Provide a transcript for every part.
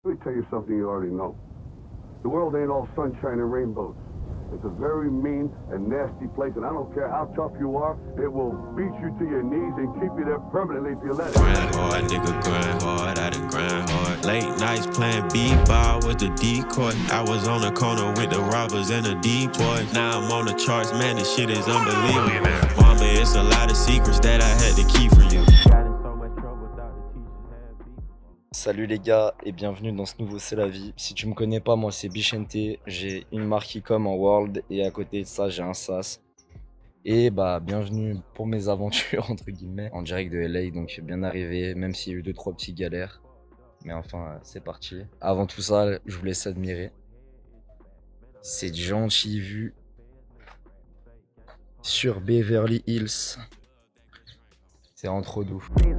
Let me tell you something you already know. The world ain't all sunshine and rainbows. It's a very mean and nasty place, and I don't care how tough you are, it will beat you to your knees and keep you there permanently if you let it. Grind hard, nigga, grind hard, I done grind hard. Late nights playing b-ball with the decoy. I was on the corner with the robbers and the D-boys. Now I'm on the charts, man, this shit is unbelievable. Mama, it's a lot of secrets that I had to keep from you. Salut les gars et bienvenue dans ce nouveau C'est la vie. Si tu me connais pas, moi c'est Bichente, j'ai une marque e-com en World et à côté de ça j'ai un SaaS. Et bah bienvenue pour mes aventures entre guillemets en direct de LA, donc bien arrivé même s'il y a eu 2-3 petites galères. Mais enfin c'est parti. Avant tout ça, je vous laisse admirer cette gentille vue sur Beverly Hills. C'est vraiment trop doux. Mais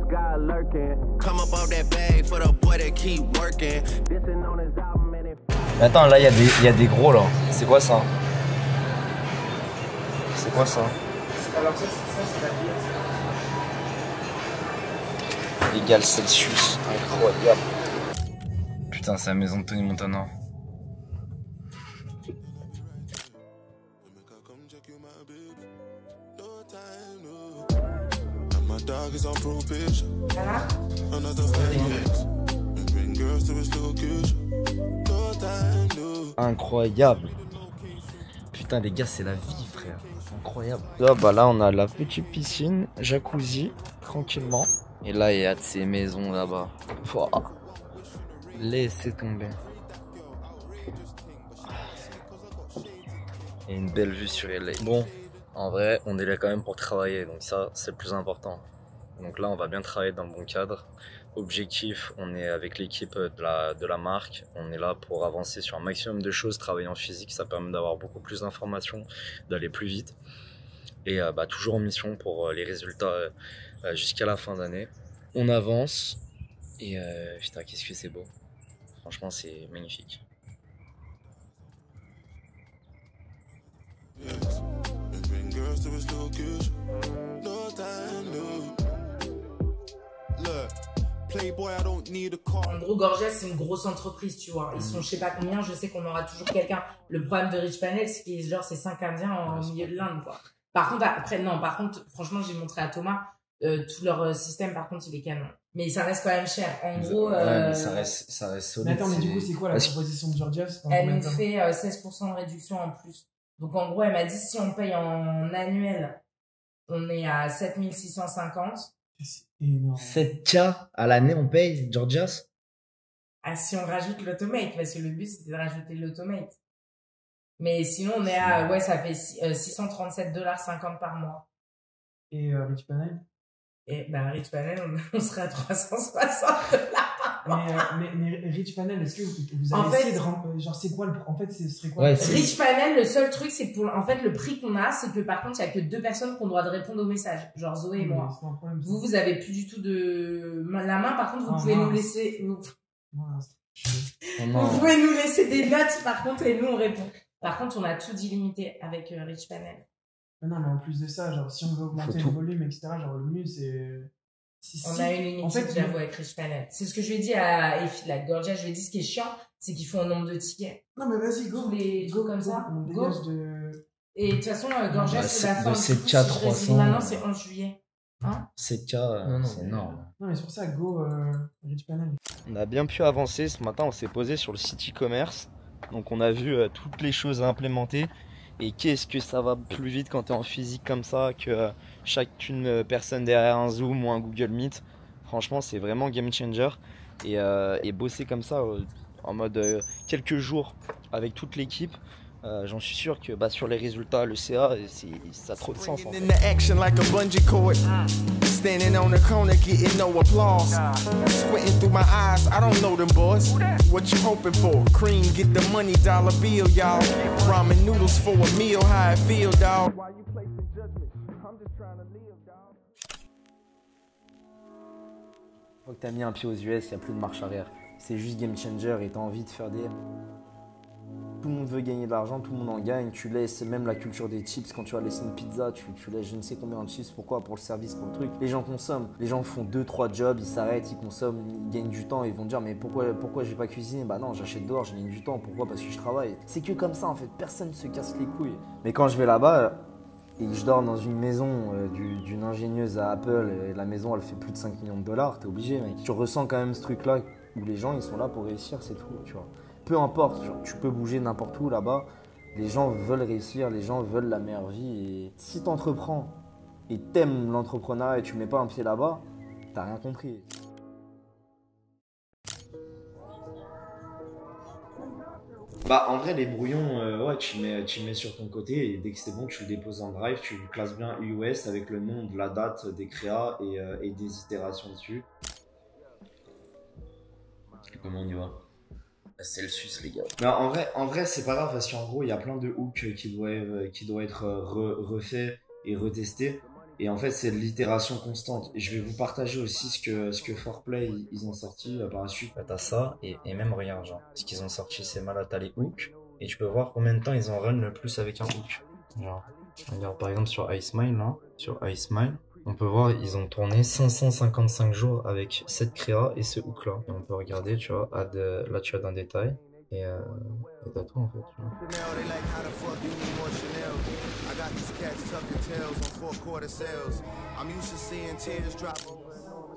attends, là il y a des gros là. C'est quoi ça? C'est quoi ça? Alors ça c'est la bière. Égal Celsius, incroyable. Putain, c'est la maison de Tony Montana. Incroyable. Putain les gars, c'est la vie frère. Incroyable. Là bah là on a la petite piscine, jacuzzi, tranquillement. Et là il y a de ces maisons là-bas. Laissez tomber. Et une belle vue sur LA. Bon, en vrai on est là quand même pour travailler, donc ça c'est le plus important. Donc là on va bien travailler dans le bon cadre. Objectif, on est avec l'équipe de la marque, on est là pour avancer sur un maximum de choses, travailler en physique, ça permet d'avoir beaucoup plus d'informations, d'aller plus vite. Et bah, toujours en mission pour les résultats jusqu'à la fin d'année. On avance et putain qu'est-ce que c'est beau. Franchement c'est magnifique. En gros, Gorgias, c'est une grosse entreprise, tu vois. Ils sont je sais pas combien, je sais qu'on aura toujours quelqu'un. Le problème de Rich Panel, c'est qu'ils genre c'est 5 Indiens au milieu de l'Inde, quoi. Par contre, après, non, par contre, franchement, j'ai montré à Thomas, tout leur système, par contre, il est canon. Mais ça reste quand même cher. En gros, ouais, mais ça reste solide. Mais attends, mais du coup, c'est quoi la proposition de Gorgias? Elle nous fait 16% de réduction en plus. Donc, en gros, elle m'a dit, si on paye en annuel, on est à 7650. C'est énorme. 7K à l'année on paye, Gorgias? Ah, si on rajoute l'automate, parce que le but c'était de rajouter l'automate. Mais sinon on est à, ouais, ça fait 637,50 $ par mois. Et Rich Panel? Et bah Rich Panel, on serait à 360 $ par mois. Mais Rich Panel, est-ce que vous avez essayé de genre c'est quoi en fait ce serait quoi? Ouais, Rich Panel, le seul truc c'est que pour en fait le prix qu'on a, c'est que par contre il y a que 2 personnes qui ont le droit de répondre aux messages, genre Zoé et moi. Problème, vous avez plus du tout de la main, par contre vous pouvez nous laisser vous pouvez nous laisser des notes par contre et nous on répond. Par contre on a tout d'illimité avec Rich Panel. Non mais en plus de ça, genre si on veut augmenter le volume etc, genre le mieux c'est on a une unité, en fait, j'avoue, avec Rich Panel. C'est ce que je lui ai dit à Effie, la Gorgia. Je lui ai dit, ce qui est chiant, c'est qu'ils font un nombre de tickets. Non, mais vas-y, go. Go comme ça. Go. Et de toute façon, Gorgia, bah, c'est la fin. 7K 300. Maintenant, c'est 11 juillet. Hein? 7K, c'est énorme. Non, mais c'est pour ça, go, Rich Panel. On a bien pu avancer. Ce matin, on s'est posé sur le site e-commerce. Donc, on a vu toutes les choses à implémenter. Et qu'est-ce que ça va plus vite quand tu es en physique comme ça que chacune personne derrière un Zoom ou un Google Meet. Franchement, c'est vraiment game changer. Et bosser comme ça en mode quelques jours avec toute l'équipe, j'en suis sûr que sur les résultats, le CA, ça a trop de sens en fait. Standing on the corner getting no applause. Squinting through my eyes, I don't know them boys. What you hoping for? Cream, get the money, dollar bill, y'all. Ramen noodles for a meal, how it feel, dawg. Why you placing judgment? I'm just trying to live, dawg. Une fois que t'as mis un pied aux US, il n'y a plus de marche arrière. C'est juste game changer et t'as envie de faire des... Tout le monde veut gagner de l'argent, tout le monde en gagne. Tu laisses même la culture des chips. Quand tu vas laisser une pizza, tu laisses je ne sais combien de chips. Pourquoi? Pour le service, pour le truc. Les gens consomment. Les gens font 2-3 jobs, ils s'arrêtent, ils consomment, ils gagnent du temps. Ils vont dire mais pourquoi j'ai pas cuisiné? Bah non, j'achète dehors, je gagne du temps. Pourquoi? Parce que je travaille. C'est que comme ça en fait, personne ne se casse les couilles. Mais quand je vais là-bas et je dors dans une maison d'une ingénieuse à Apple et la maison elle fait plus de 5 millions de dollars, t'es obligé mec. Tu ressens quand même ce truc-là où les gens ils sont là pour réussir, c'est tout, tu vois. Peu importe, genre, tu peux bouger n'importe où là-bas, les gens veulent réussir, les gens veulent la meilleure vie et si t'entreprends et t'aimes l'entrepreneuriat et tu mets pas un pied là-bas, t'as rien compris. Bah en vrai les brouillons, ouais tu le mets sur ton côté et dès que c'est bon tu le déposes en drive, tu classes bien US avec le nom, de la date, des créas et des itérations dessus. Comment on y va? Celsius les gars. Mais en vrai c'est pas grave parce qu'en gros il y a plein de hooks qui doivent être refaits et retestés. Et en fait c'est de l'itération constante. Et je vais vous partager aussi ce que 4Play ils ont sorti par la suite. T'as ça et même regarde genre. Ce qu'ils ont sorti c'est malade, t'as les hooks. Et tu peux voir combien de temps ils en run le plus avec un hook. Genre, regarde par exemple sur iSmile là. Sur iSmile. On peut voir, ils ont tourné 555 jours avec cette créa et ce hook là. Et on peut regarder, tu vois, là tu as d'un détail. Et t'as tout en fait, tu vois.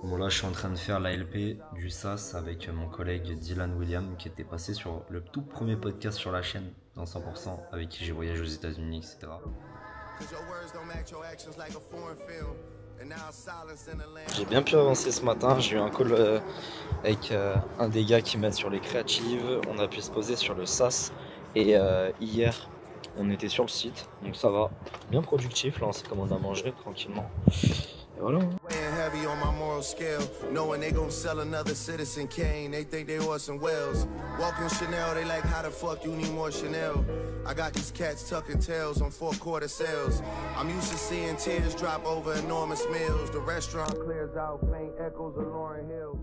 Bon là je suis en train de faire l'ALP du SAS avec mon collègue Dylan William qui était passé sur le tout premier podcast sur la chaîne dans 100% avec qui j'ai voyagé aux États-Unis, etc. J'ai bien pu avancer ce matin, j'ai eu un call avec un des gars qui m'aide sur les créatives, on a pu se poser sur le SAS et hier on était sur le site, donc ça va, bien productif, là on s'est commandé à manger tranquillement. Et voilà. Heavy on my moral scale, knowing they gon' sell another Citizen Kane. They think they Orson Welles. Walking Chanel, they like how the fuck you need more Chanel. I got these cats tucking tails on 4-quarter sales. I'm used to seeing tears drop over enormous meals. The restaurant clears out faint echoes of Lauryn Hill.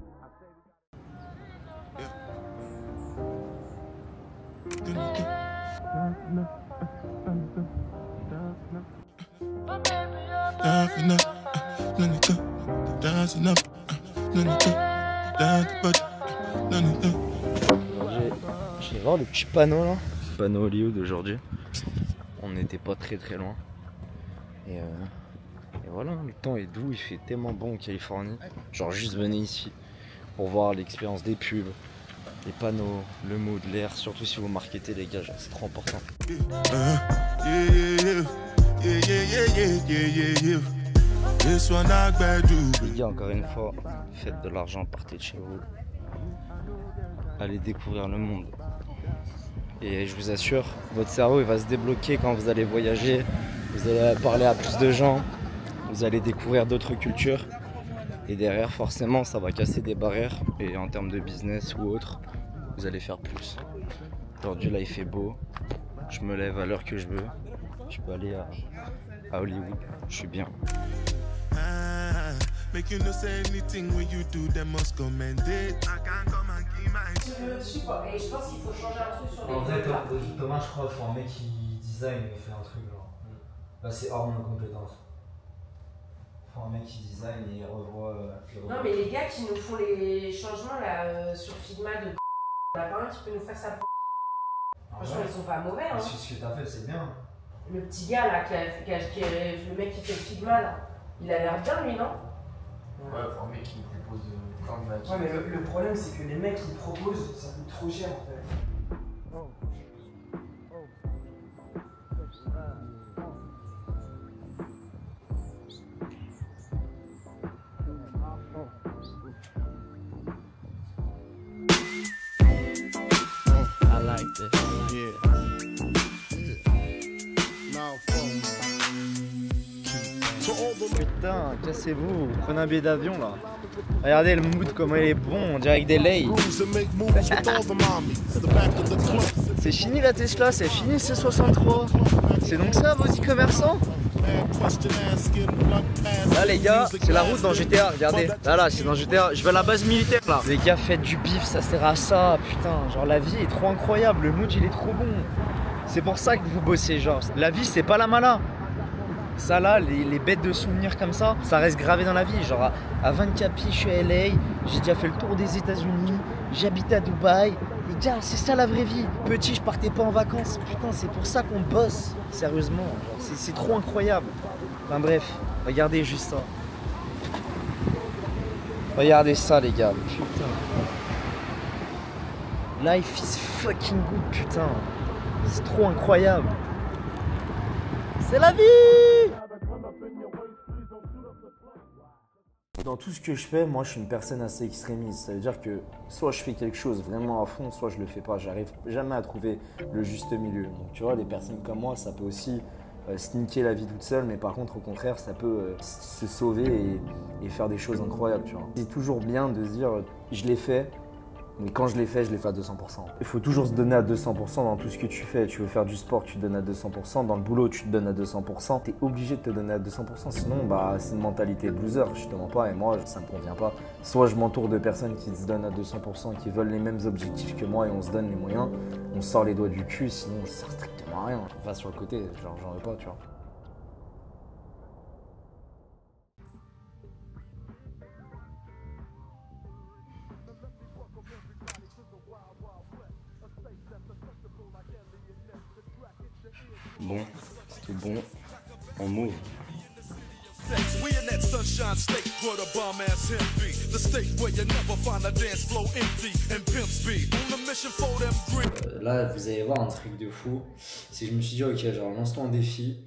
Je vais voir le petit panneau là. Panneau Hollywood aujourd'hui. On n'était pas très loin. Et voilà, le temps est doux, il fait tellement bon en Californie. Genre juste venez ici pour voir l'expérience des pubs, les panneaux, le mood, l'air, surtout si vous marketez les gars, c'est trop important. Les gars, encore une fois, faites de l'argent, partez de chez vous. Allez découvrir le monde. Et je vous assure, votre cerveau il va se débloquer quand vous allez voyager. Vous allez parler à plus de gens. Vous allez découvrir d'autres cultures. Et derrière, forcément, ça va casser des barrières. Et en termes de business ou autre, vous allez faire plus. Aujourd'hui, là, il fait beau. Je me lève à l'heure que je veux. Je peux aller à Hollywood. Je suis bien. Make you know say anything when you do, they must commend it. I can't come and keep my. Je suis pas, et je pense qu'il faut changer un truc sur les. En vrai, Thomas, je crois, il faut un mec qui design et fait un truc genre. Là, c'est hors de nos compétences. Il faut un mec qui design et revoit. Non, mais les gars qui nous font les changements là sur Figma de. Il y en a pas un qui peut nous faire ça. Franchement, ils sont pas mauvais. Hein. Ce que t'as fait, c'est bien. Le petit gars là, le mec qui fait le Figma là, il a l'air bien lui, non? Ouais, faut un mec qui propose plein de maquis. Ouais, mais le problème, c'est que les mecs qui proposent, ça coûte trop cher en fait. I like this. Yeah. Putain, cassez-vous, prenez un billet d'avion là. Regardez le mood comment il est bon, on dirait avec des lays. C'est fini la Tesla, c'est fini C63. C'est donc ça vos e-commerçants? Là les gars, c'est la route dans GTA, regardez. Là, c'est dans GTA. Je vais à la base militaire là. Les gars, faites du bif, ça sert à ça. Putain, genre la vie est trop incroyable. Le mood il est trop bon. C'est pour ça que vous bossez, genre. La vie c'est pas la mala. Ça là, les bêtes de souvenirs comme ça reste gravé dans la vie. Genre à 24 piges, je suis à LA, j'ai déjà fait le tour des États-Unis, j'habite à Dubaï. Les gars, c'est ça la vraie vie. Petit, je partais pas en vacances. Putain, c'est pour ça qu'on bosse. Sérieusement, c'est trop incroyable. Enfin bref, regardez juste ça. Regardez ça, les gars. Putain. Life is fucking good, putain. C'est trop incroyable. C'est la vie! Dans tout ce que je fais, moi je suis une personne assez extrémiste. Ça veut dire que soit je fais quelque chose vraiment à fond, soit je le fais pas. J'arrive jamais à trouver le juste milieu. Donc tu vois, les personnes comme moi, ça peut aussi sneaker la vie toute seule, mais par contre au contraire, ça peut se sauver et faire des choses incroyables. Tu vois. C'est toujours bien de se dire, je l'ai fait. Mais quand je l'ai fait à 200%. Il faut toujours se donner à 200% dans tout ce que tu fais. Tu veux faire du sport, tu te donnes à 200%. Dans le boulot, tu te donnes à 200%. Tu es obligé de te donner à 200%. Sinon, c'est une mentalité de loser, justement pas. Et moi, ça me convient pas. Soit je m'entoure de personnes qui se donnent à 200%, qui veulent les mêmes objectifs que moi et on se donne les moyens. On sort les doigts du cul, sinon ça sert strictement à rien. On va sur le côté, genre j'en veux pas, tu vois. Bon, c'est tout bon, on move. We in that sunshine state where the bomb ass hemp be. The state where you never find a dance floor empty and pimp speed. On the mission for them green. Là, vous allez voir un truc de fou. C'est que je me suis dit, ok, genre lance-toi un défi.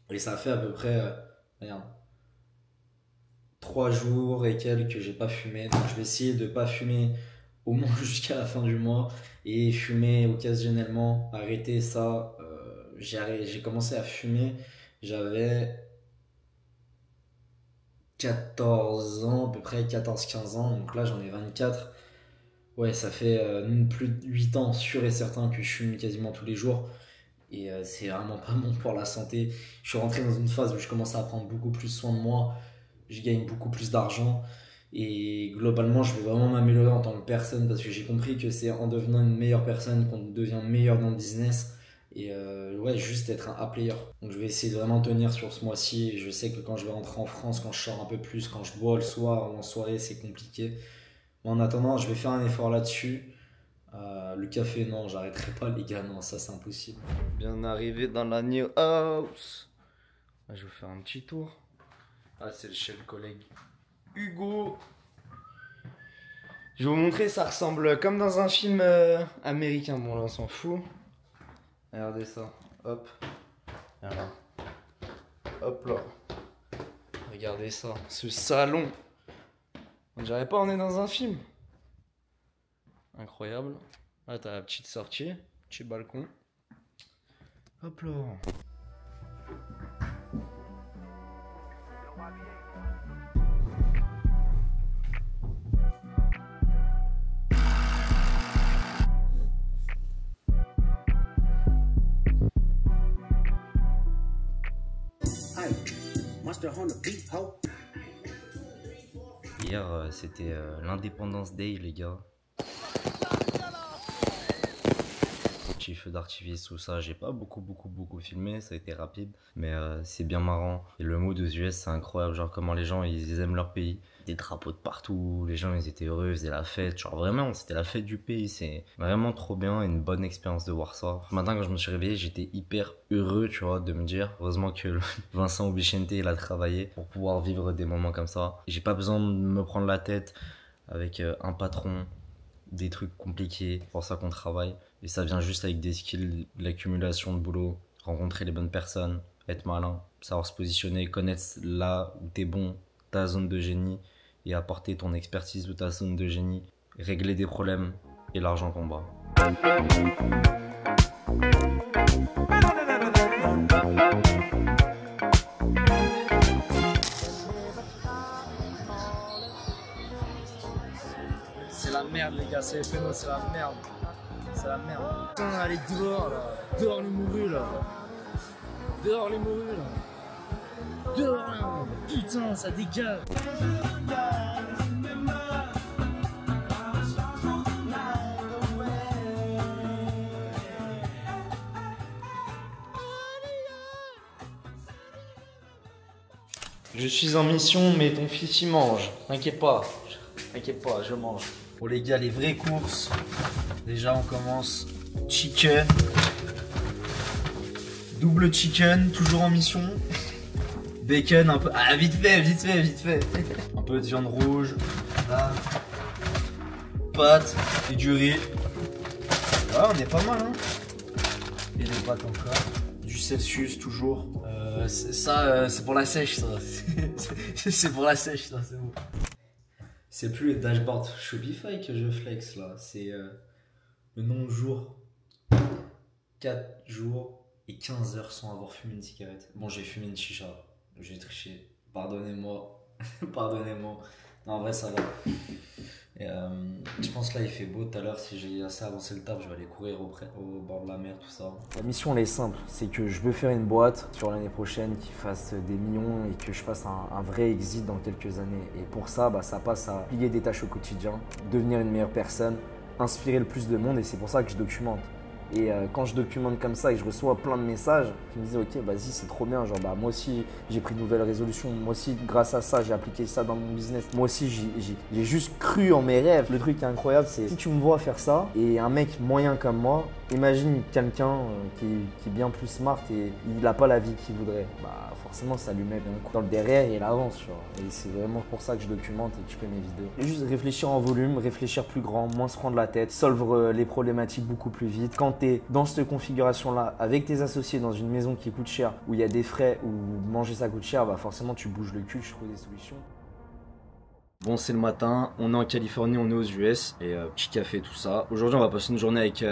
Et ça fait à peu près, regarde, 3 jours et quelques que j'ai pas fumé. Donc je vais essayer de pas fumer au moins jusqu'à la fin du mois. Et fumer occasionnellement, arrêter ça. J'ai commencé à fumer, j'avais 14 ans, à peu près 14-15 ans, donc là j'en ai 24. Ouais, ça fait plus de 8 ans sûr et certain que je fume quasiment tous les jours. Et c'est vraiment pas bon pour la santé. Je suis rentré dans une phase où je commence à prendre beaucoup plus soin de moi, je gagne beaucoup plus d'argent. Et globalement, je vais vraiment m'améliorer en tant que personne parce que j'ai compris que c'est en devenant une meilleure personne qu'on devient meilleur dans le business. Et ouais, juste être un A-player. Donc je vais essayer de vraiment tenir sur ce mois-ci. Je sais que quand je vais rentrer en France, quand je sors un peu plus, quand je bois le soir ou en soirée, c'est compliqué. Mais en attendant, je vais faire un effort là-dessus. Le café, non, j'arrêterai pas les gars, non, ça c'est impossible. Bien arrivé dans la new house. Je vais vous faire un petit tour. Ah, c'est chez le collègue Hugo. Je vais vous montrer, ça ressemble comme dans un film américain. Bon là on s'en fout. Regardez ça. Hop. Voilà. Hop là. Regardez ça. Ce salon. On dirait pas on est dans un film. Incroyable. Là t'as la petite sortie. Petit balcon. Hop là. Hier, c'était l'Independence Day, les gars. Petit feu d'artifice, tout ça. J'ai pas beaucoup filmé, ça a été rapide. Mais c'est bien marrant. Et le mood aux US, c'est incroyable. Genre, comment les gens, ils aiment leur pays. Des drapeaux de partout, les gens, ils étaient heureux, ils faisaient la fête. Genre, vraiment, c'était la fête du pays. C'est vraiment trop bien, une bonne expérience de voir ça. Ce matin, quand je me suis réveillé, j'étais hyper heureux, tu vois, de me dire, heureusement que Vincent Obichente, il a travaillé pour pouvoir vivre des moments comme ça. J'ai pas besoin de me prendre la tête avec un patron, des trucs compliqués. C'est pour ça qu'on travaille. Et ça vient juste avec des skills, l'accumulation de boulot, rencontrer les bonnes personnes, être malin, savoir se positionner, connaître là où t'es bon, ta zone de génie, et apporter ton expertise ou ta zone de génie, régler des problèmes, et l'argent tombe. C'est la merde les gars, c'est les pénaux, c'est la merde. C'est la merde. Putain, allez dehors là. Dehors le mouru là. Dehors les mauvais là. Dehors là. Putain, ça dégage. Je suis en mission, mais ton fils il mange. T'inquiète pas, je mange. Bon les gars, les vraies courses. Déjà on commence. Chicken. Double chicken, toujours en mission. Bacon un peu. Ah vite fait. Un peu de viande rouge. Là. Pâtes et du riz. Ah on est pas mal hein. Et des pâtes encore. Du Celsius toujours. C'est pour la sèche ça. C'est pour la sèche ça, c'est bon. C'est plus les dashboards Shopify que je flex là. C'est le nombre de jours. 4 jours et 15 heures sans avoir fumé une cigarette. Bon, j'ai fumé une chicha. J'ai triché. Pardonnez-moi. Pardonnez-moi. Non, en vrai, ça va. Et, je pense que là, il fait beau tout à l'heure. Si j'ai assez avancé le taf, je vais aller courir au bord de la mer, tout ça. La mission, elle est simple. C'est que je veux faire une boîte sur l'année prochaine qui fasse des millions et que je fasse un vrai exit dans quelques années. Et pour ça, ça passe à plier des tâches au quotidien, devenir une meilleure personne, inspirer le plus de monde et c'est pour ça que je documente. Et quand je documente comme ça et que je reçois plein de messages qui me disent ok vas-y c'est trop bien, genre moi aussi j'ai pris de nouvelles résolutions, moi aussi grâce à ça j'ai appliqué ça dans mon business, moi aussi j'ai juste cru en mes rêves. Le truc qui est incroyable c'est si tu me vois faire ça et un mec moyen comme moi, imagine quelqu'un qui est bien plus smart et il n'a pas la vie qu'il voudrait, forcément ça lui met un coup dans le derrière et il avance tu vois. Et c'est vraiment pour ça que je documente et que je fais mes vidéos. Et juste réfléchir en volume, réfléchir plus grand, moins se prendre la tête, solve les problématiques beaucoup plus vite. Quand tu es dans cette configuration là avec tes associés dans une maison qui coûte cher, où il y a des frais, où manger ça coûte cher, forcément tu bouges le cul, je trouve des solutions. Bon c'est le matin, on est en Californie, on est aux US et petit café tout ça. Aujourd'hui on va passer une journée avec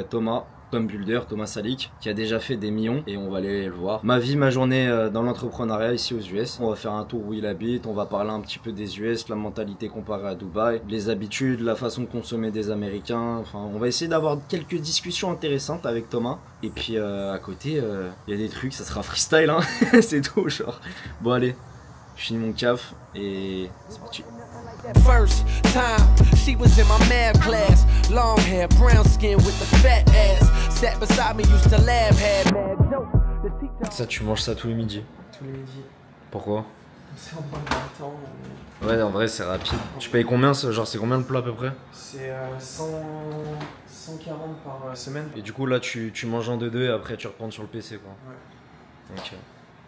Tom Builder, Thomas Salik, qui a déjà fait des millions et on va aller le voir. Ma vie, ma journée dans l'entrepreneuriat ici aux US. On va faire un tour où il habite, on va parler un petit peu des US, la mentalité comparée à Dubaï, les habitudes, la façon de consommer des Américains. Enfin, on va essayer d'avoir quelques discussions intéressantes avec Thomas. Et puis à côté, il y a des trucs, ça sera freestyle, hein. C'est tout, genre. Bon allez, je finis mon caf et c'est parti. First time, she was in my math class. Long hair, brown skin with the fat ass. Sat beside me, used to laugh, had mad jokes. Ça, tu manges ça tous les midis? Tous les midis. Pourquoi? C'est en moins de temps. Ouais, en vrai, c'est rapide. Tu payes combien? Genre, c'est combien le plat à peu près? C'est 140 par semaine. Et du coup, là, tu manges en 2-2 et après, tu reprends sur le PC, quoi. Ouais. Ok.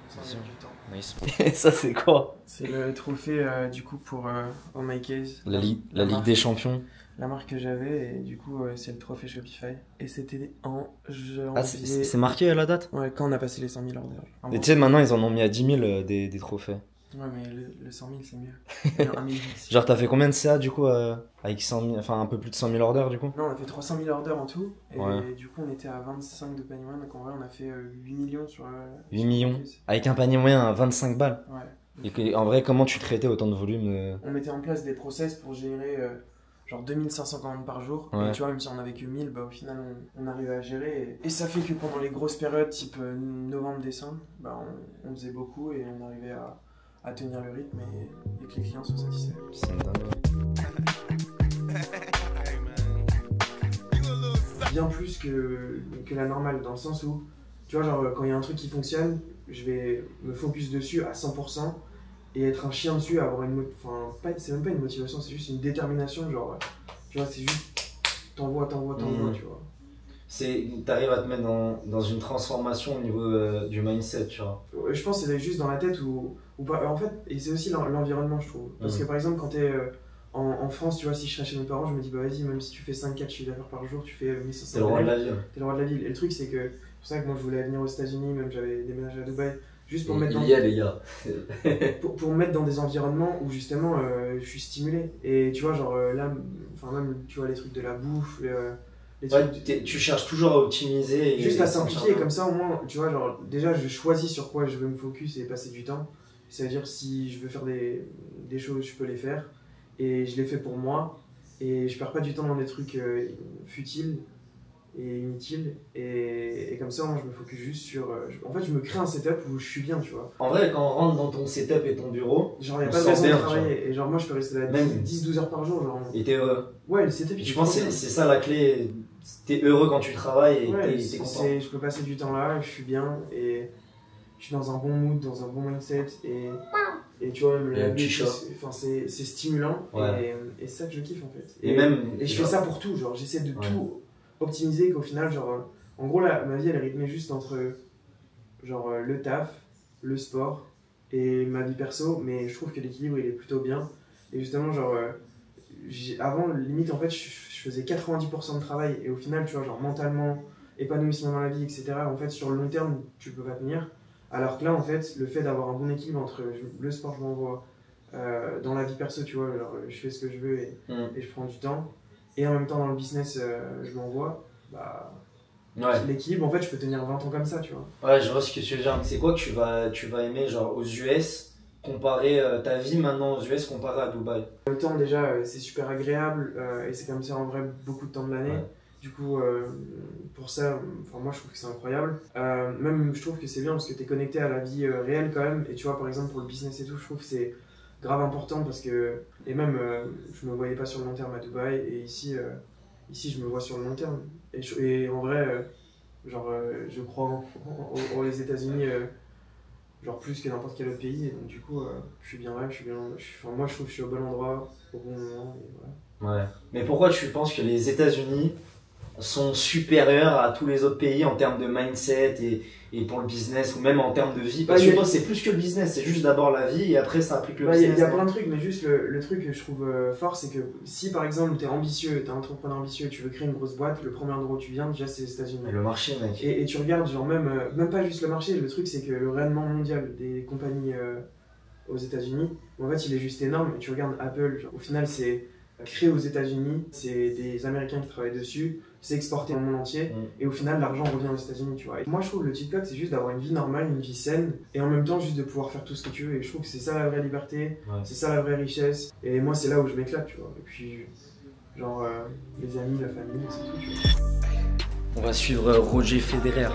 Ça met du temps. Nice. Et ça, c'est quoi? C'est le trophée du coup pour Oh My Case. La Ligue des Champions. La marque que j'avais et du coup c'est le trophée Shopify. Et c'était en janvier. Ah, c'est marqué à la date? Ouais, quand on a passé les 100 000 orders. Et tu sais, maintenant, ils en ont mis à 10 000 des trophées. Ouais, mais le 100 000 c'est mieux. 1 000. Genre, t'as fait combien de CA du coup avec 100 000, enfin un peu plus de 100 000 orders du coup? Non, on a fait 300 000 orders en tout. Et ouais. du coup, on était à 25 de panier moyen. Donc en vrai, on a fait 8 millions sur. 8 millions avec un panier moyen à 25 balles. Ouais. Et en vrai, comment tu traitais autant de volume On mettait en place des process pour générer genre 2500 commandes par jour. Ouais. Et tu vois, même si on avait que 1000, au final, on arrivait à gérer. Et ça fait que pendant les grosses périodes, type novembre-décembre, on faisait beaucoup et on arrivait à tenir le rythme et que les clients soient satisfaits. C'est dingue. Bien plus que la normale, dans le sens où, tu vois, genre quand il y a un truc qui fonctionne, je vais me focus dessus à 100% et être un chien dessus, avoir c'est même pas une motivation, c'est juste une détermination, genre, tu vois, c'est juste t'envoies, tu vois. T'arrives à te mettre dans une transformation au niveau du mindset, tu vois. Je pense que c'est juste dans la tête où en fait, et c'est aussi l'environnement, je trouve. Parce que par exemple, quand t'es en France, tu vois, si je serais chez mes parents, je me dis, vas-y, même si tu fais 5-4 chiffres d'affaires par jour, tu fais 1500. T'es le roi de la ville. T'es le roi de la ville. Et le truc, c'est que c'est pour ça que moi, je voulais venir aux États-Unis, même j'avais déménagé à Dubaï, juste pour me mettre les gars. pour me mettre dans des environnements où justement je suis stimulé. Et tu vois, genre là, même, tu vois, les trucs de la bouffe, tu cherches toujours à optimiser. Juste à simplifier, comme ça au moins, tu vois, genre déjà je choisis sur quoi je veux me focus et passer du temps. Ça veut dire si je veux faire des choses, je peux les faire. Et je les fais pour moi. Et je perds pas du temps dans des trucs futiles et inutile. Et comme ça, moi, je me focus juste sur. En fait, je me crée un setup où je suis bien, tu vois. En vrai, quand on rentre dans ton setup et ton bureau, genre, il n'y a pas de raison de travailler. Et genre, moi, je peux rester là 10-12 heures par jour. Genre. Et t'es heureux. Ouais, le setup, je pense que c'est ça la clé. T'es heureux quand tu travailles et ouais, t'es content. Je peux passer du temps là, je suis bien et je suis dans un bon mood, dans un bon mindset. Et tu vois, la vie, c'est stimulant. Ouais. Et c'est ça que je kiffe en fait. Et je fais ça pour tout. Genre, j'essaie de tout optimiser qu'au final, genre, en gros, là, ma vie elle est rythmée juste entre genre, le taf, le sport et ma vie perso, mais je trouve que l'équilibre il est plutôt bien. Et justement, genre, avant, limite, en fait, je faisais 90% de travail et au final, tu vois, genre, mentalement, épanouissement dans la vie, etc., en fait, sur le long terme, tu peux pas tenir. Alors que là, en fait, le fait d'avoir un bon équilibre entre le sport, je m'envoie, dans la vie perso, tu vois, alors, je fais ce que je veux et je prends du temps. Et en même temps, dans le business, je m'envoie, bah, l'équilibre, en fait, je peux tenir 20 ans comme ça, tu vois. Ouais, je vois ce que tu veux dire. C'est quoi que tu vas aimer, genre, aux US, comparer ta vie maintenant aux US comparée à Dubaï? Le temps, déjà, c'est super agréable et c'est comme ça, en vrai, beaucoup de temps de l'année. Ouais. Du coup, pour ça, moi je trouve que c'est incroyable. Même je trouve que c'est bien parce que tu es connecté à la vie réelle quand même. Et tu vois, par exemple, pour le business et tout, je trouve que c'est grave important parce que. Et même, je me voyais pas sur le long terme à Dubaï et ici, je me vois sur le long terme. Et en vrai, genre, je crois les États-Unis genre plus que n'importe quel autre pays. Et donc, du coup, je suis bien là, moi je trouve que je suis au bon endroit, au bon moment. Et voilà. Ouais. Mais pourquoi tu penses que les États-Unis sont supérieurs à tous les autres pays en termes de mindset et pour le business ou même en termes de vie? Parce que moi c'est plus que le business, c'est juste d'abord la vie et après ça implique le business. Il y a plein de trucs, mais juste le truc que je trouve fort, c'est que si par exemple t'es ambitieux, t'es un entrepreneur ambitieux et tu veux créer une grosse boîte, le premier endroit où tu viens déjà c'est les États-Unis. Le marché, mec. Et tu regardes genre même pas juste le marché, le truc c'est que le rayonnement mondial des compagnies aux États-Unis, en fait il est juste énorme. Et tu regardes Apple, genre, au final c'est créé aux États-Unis, c'est des Américains qui travaillent dessus, c'est exporté dans le monde entier, et au final l'argent revient aux États-Unis, tu vois. Et moi je trouve que le TikTok c'est juste d'avoir une vie normale, une vie saine, et en même temps juste de pouvoir faire tout ce que tu veux, et je trouve que c'est ça la vraie liberté, c'est ça la vraie richesse, et moi c'est là où je m'éclate, tu vois. Et puis genre les amis, la famille, c'est tout, tu vois. On va suivre Roger Federer.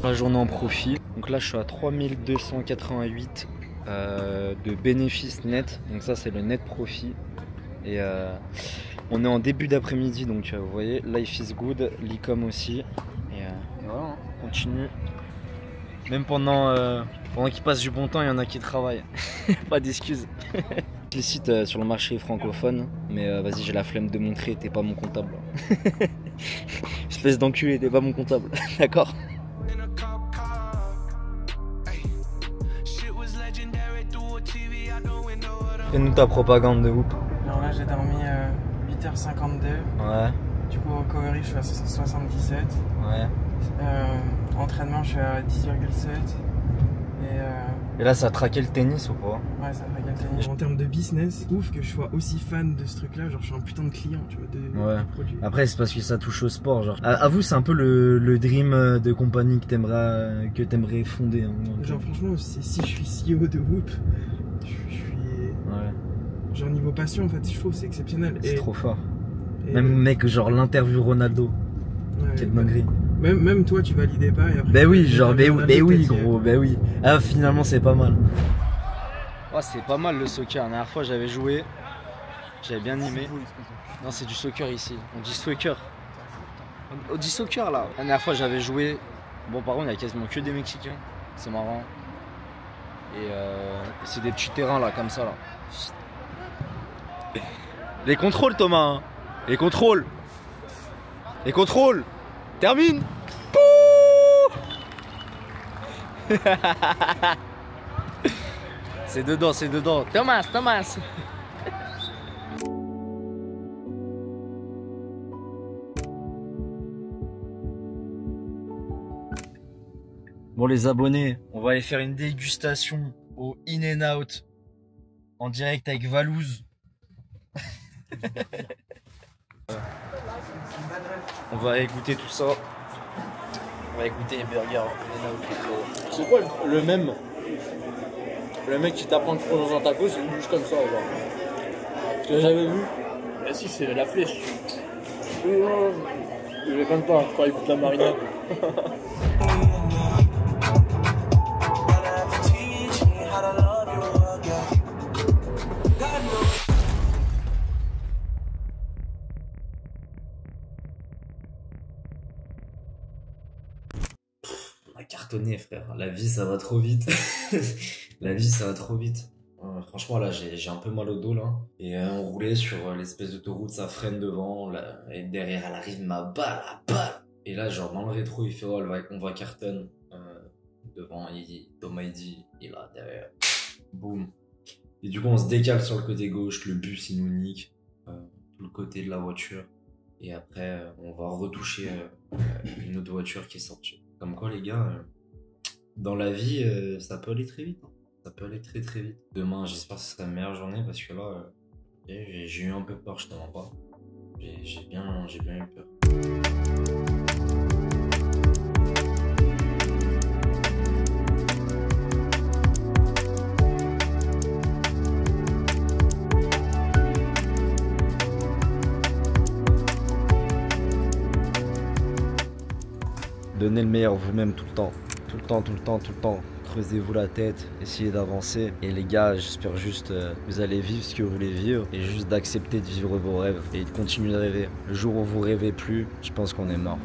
La journée en profit. Donc là je suis à 3288 de bénéfices net. Donc ça c'est le net profit. Et on est en début d'après-midi, donc vous voyez, life is good, l'e-com aussi. Et voilà, on continue. Même pendant qu'il passe du bon temps, il y en a qui travaillent. Pas d'excuses. Je les cite sur le marché francophone, mais vas-y, j'ai la flemme de montrer, t'es pas mon comptable. Espèce d'enculé, t'es pas mon comptable, d'accord? Fais-nous ta propagande de Whoop. Alors là, j'ai dormi 8h52. Ouais. Du coup, recovery, je suis à 77. Ouais. Entraînement, je suis à 10,7. Et là, ça a traqué le tennis ou pas? Ouais, ça a traqué le tennis. En termes de business, c'est ouf que je sois aussi fan de ce truc-là. Genre, je suis un putain de client, tu vois, de produits. Après, c'est parce que ça touche au sport. Genre, à vous, c'est un peu le dream de compagnie que t'aimerais fonder. Hein, genre, franchement, si je suis CEO de Whoop, je suis. Ouais. Genre, niveau passion, en fait, je trouve c'est exceptionnel. C'est trop fort. Même mec, genre l'interview Ronaldo. Ouais, quelle dinguerie. Même toi, tu validais pas. Et après, bah oui, genre, bah oui, gros, bah oui. Ah, finalement, c'est pas mal. Oh, c'est pas mal le soccer. La dernière fois, j'avais joué. J'avais bien aimé. Non, c'est du soccer ici. On dit soccer. On dit soccer là. La dernière fois, j'avais joué. Bon, par contre, il y a quasiment que des Mexicains. C'est marrant. Et c'est des petits terrains là, comme ça là. Les contrôles, Thomas. Hein. Les contrôles. Les contrôles. Termine. C'est dedans, c'est dedans. Thomas. Bon les abonnés, on va aller faire une dégustation au In-N-Out en direct avec Valouz. On va écouter tout ça. On va écouter les burgers. C'est quoi le même? Le mec qui t'apprend le front dans un taco, c'est une bouche comme ça, genre. Tu l'as jamais vu? Ah si, c'est la flèche. Je les connais pas quand ils foutent la marinade. On a cartonné, frère. La vie, ça va trop vite. La vie, ça va trop vite. Franchement, là, j'ai un peu mal au dos, là. Et on roulait sur l'espèce d'autoroute, ça freine devant. Là, et derrière, elle arrive ma balle, la balle. Et là, genre, dans le rétro, il fait, oh, on va carton. Devant, Thomas, il dit, il est là, derrière. Boum. Et du coup, on se décale sur le côté gauche, le bus, il nous nique. Tout le côté de la voiture. Et après, on va retoucher une autre voiture qui est sortie. Comme quoi, les gars, dans la vie, ça peut aller très vite. Ça peut aller très très vite. Demain, j'espère que ce sera la meilleure journée parce que là, j'ai eu un peu peur, je te mens pas. J'ai bien eu peur. Donnez le meilleur vous-même tout le temps. Tout le temps, tout le temps, tout le temps. Creusez-vous la tête, essayez d'avancer. Et les gars, j'espère juste que vous allez vivre ce que vous voulez vivre. Et juste d'accepter de vivre vos rêves. Et de continuer de rêver. Le jour où vous rêvez plus, je pense qu'on est mort.